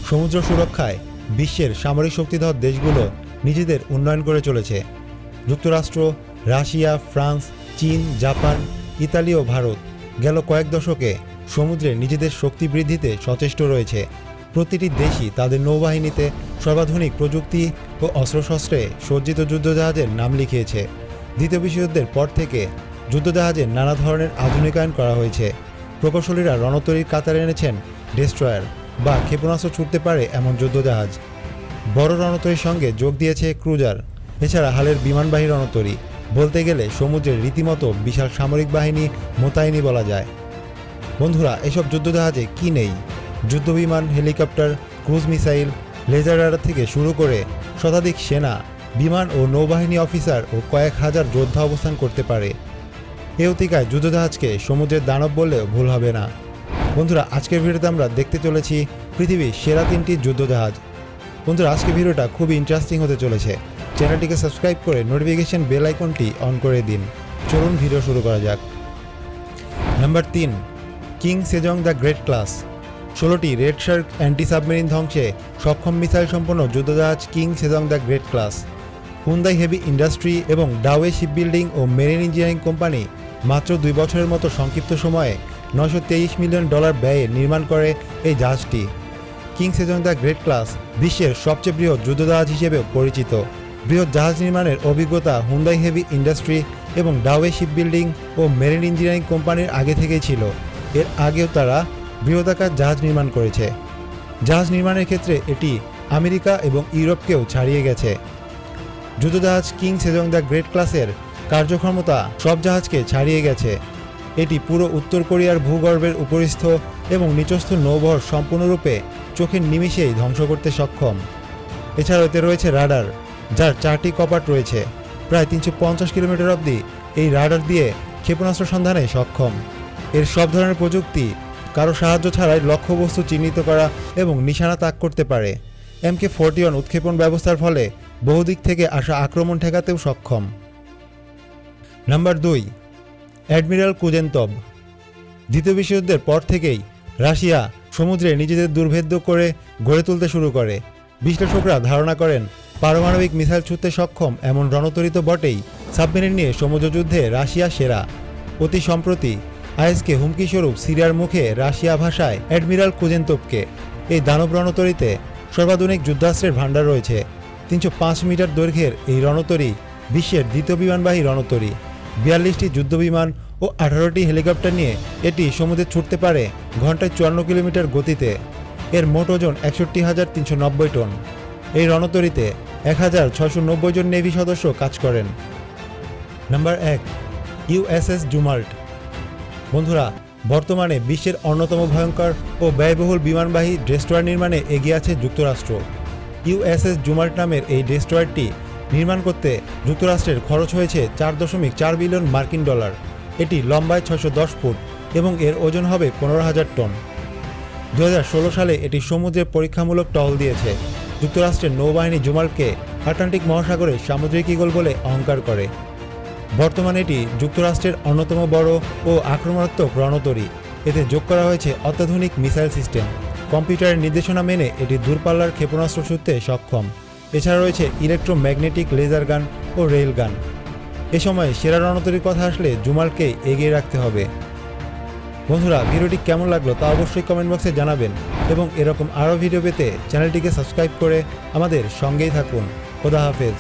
সমুদ্র সুরক্ষায় বিশ্বের সামরিক শক্তিধর দেশগুলো নিজেদের উন্নয়ন করে চলেছে। যুক্তরাষ্ট্র, রাশিয়া, ফ্রান্স, চীন, জাপান, ইতালি ও ভারত গেল কয়েক দশকে সমুদ্রে নিজেদের শক্তি বৃদ্ধিতে সচেষ্ট রয়েছে। প্রতিটি দেশই তাদের নৌবাহিনীতে সর্বাধুনিক প্রযুক্তি ও অস্ত্রশস্ত্রে সজ্জিত যুদ্ধজাহাজের নাম লিখিয়েছে। দ্বিতীয় বিশ্বযুদ্ধের পর থেকে যুদ্ধজাহাজের নানা ধরনের আধুনিকায়ন করা হয়েছে। প্রকৌশলীরা রণতরীর কাতারে এনেছেন ডেস্ট্রয়ার বা ক্ষেপণাস্ত্র ছুটতে পারে এমন যুদ্ধজাহাজ। বড় রণতরীর সঙ্গে যোগ দিয়েছে ক্রুজার। এছাড়া হালের বিমানবাহী রণতরী বলতে গেলে সমুদ্রের রীতিমতো বিশাল সামরিক বাহিনী মোতায়েনই বলা যায়। বন্ধুরা, এসব যুদ্ধজাহাজে কি নেই? যুদ্ধবিমান, helicopter, cruise missile, laser radar থেকে শুরু করে শতাধিক সেনা, বিমান ও নৌবাহিনী অফিসার ও কয়েক হাজার যোদ্ধা অবস্থান করতে পারে। এ অতিকায় যুদ্ধজাহাজকে সমুদ্রের দানব বললেও ভুল হবে না। বন্ধুরা, আজকের ভিডিওতে আমরা দেখতে চলেছি পৃথিবীর সেরা 3টি যুদ্ধজাহাজ। বন্ধুরা, আজকের ভিডিওটা খুবই ইন্টারেস্টিং হতে চলেছে। চ্যানেলটিকে সাবস্ক্রাইব করে নোটিফিকেশন বেল আইকনটি অন করে দিন। চলুন ভিডিও শুরু করা যাক। Number 3, King Sejong the Great class. 16টি রেড শার্ক অ্যান্টি সাবমেরিন ধ্বংসে সক্ষম মিসাইল সম্পন্ন যুদ্ধজাহাজ King Sejong the Great class. Hyundai heavy industry এবং ডাওয়ে শিপবিল্ডিং ও মেরিন ইঞ্জিনিয়ারিং কোম্পানি মাত্র 2 বছরের মতো সংক্ষিপ্ত সময়ে $923 মিলিয়ন ব্যয়ে নির্মাণ করে এই জাহাজটি। King Sejong the Great class বিশ্বের সবচেয়ে বৃহৎ যুদ্ধজাহাজ হিসেবেও পরিচিত। বৃহৎ জাহাজ নির্মাণের অভিজ্ঞতা হুন্দাই হেভি ইন্ডাস্ট্রি এবং ডাওয়ে শিপবিল্ডিং ও মেরিন ইঞ্জিনিয়ারিং কোম্পানির আগে থেকেই ছিল। এর আগেও তারা বৃহদাকার জাহাজ নির্মাণ করেছে। জাহাজ নির্মাণের ক্ষেত্রে এটি আমেরিকা এবং ইউরোপকেও ছাড়িয়ে গেছে। যুদ্ধজাহাজ কিং সেজং দ্য গ্রেট ক্লাসের কার্যক্ষমতা সব জাহাজকে ছাড়িয়ে গেছে। এটি পুরো উত্তর কোরিয়ার ভূগর্ভের উপরিস্থ এবং নিচস্থ নৌবহর সম্পূর্ণরূপে চোখের নিমিষেই ধ্বংস করতে সক্ষম। এছাড়াও এতে রয়েছে রাডার, যার 4টি কপাট রয়েছে। প্রায় 350 কিলোমিটার অবধি এই রাডার দিয়ে ক্ষেপণাস্ত্র সন্ধানে সক্ষম। এর সব ধরনের প্রযুক্তি কারো সাহায্য ছাড়াই লক্ষ্যবস্তু চিহ্নিত করা এবং নিশানা তাক করতে পারে। MK-41 উৎক্ষেপণ ব্যবস্থার ফলে বহুদিক থেকে আসা আক্রমণ ঠেকাতেও সক্ষম। Number 2, admiral Kuznetsov. দ্বিতীয় বিশ্বযুদ্ধের পর থেকেই রাশিয়া সমুদ্রে নিজেদের দুর্ভেদ্য করে গড়ে তুলতে শুরু করে। বিশ্লেষকরা ধারণা করেন পারমাণবিক মিসাইল ছুঁড়তে সক্ষম এমন রণতরী তো বটেই, সাবমেরিন নিয়ে সমুদ্রযুদ্ধে রাশিয়া সেরা। অতি সম্প্রতি আইএসকে হুমকিস্বরূপ সিরিয়ার মুখে রাশিয়া ভাষায় অ্যাডমিরাল কুজেনতভকে। এই দানব রণতরীতে সর্বাধুনিক যুদ্ধাস্ত্রের ভাণ্ডার রয়েছে। 305 মিটার দৈর্ঘ্যের এই রণতরী বিশ্বের দ্বিতীয় বিমানবাহী রণতরী। 42টি যুদ্ধবিমান ও 18টি হেলিকপ্টার নিয়ে এটি সমুদ্রে ছুটতে পারে ঘন্টায় 54 কিলোমিটার গতিতে। এর মোট ওজন 61,390 টন। এই রণতরীতে 1,690 জন নেভি সদস্য কাজ করেন। Number 1, USS জুমাল্ট। বন্ধুরা, বর্তমানে বিশ্বের অন্যতম ভয়ঙ্কর ও ব্যয়বহুল বিমানবাহী ডেস্ট্রয়ার নির্মাণে এগিয়ে আছে যুক্তরাষ্ট্র। USS জুমাল্ট নামের এই ডেস্ট্রয়ারটি নির্মাণ করতে যুক্তরাষ্ট্রের খরচ হয়েছে $4.4 বিলিয়ন মার্কিন। এটি লম্বায় 610 ফুট এবং এর ওজন হবে 15,000 টন। 2016 সালে এটি সমুদ্রে পরীক্ষামূলক টহল দিয়েছে। যুক্তরাষ্ট্রের নৌবাহিনী জুমাল্টকে আটলান্টিক মহাসাগরে সামুদ্রিক ঈগল বলে অহংকার করে। বর্তমানে এটি যুক্তরাষ্ট্রের অন্যতম বড় ও আক্রমণাত্মক রণতরী। এতে যোগ করা হয়েছে অত্যাধুনিক মিসাইল সিস্টেম। কম্পিউটারের নির্দেশনা মেনে এটি দূরপাল্লার ক্ষেপণাস্ত্র ছুঁড়তে সক্ষম। এছাড়া রয়েছে ইলেকট্রোম্যাগনেটিক লেজার গান ও রেল গান। এ সময় সেরা রণতরীর কথা আসলে জুমাল্টকেই এগিয়ে রাখতে হবে। বন্ধুরা, ভিডিওটি কেমন লাগলো তা অবশ্যই কমেন্ট বক্সে জানাবেন এবং এরকম আরও ভিডিও পেতে চ্যানেলটিকে সাবস্ক্রাইব করে আমাদের সঙ্গেই থাকুন। খোদা হাফেজ।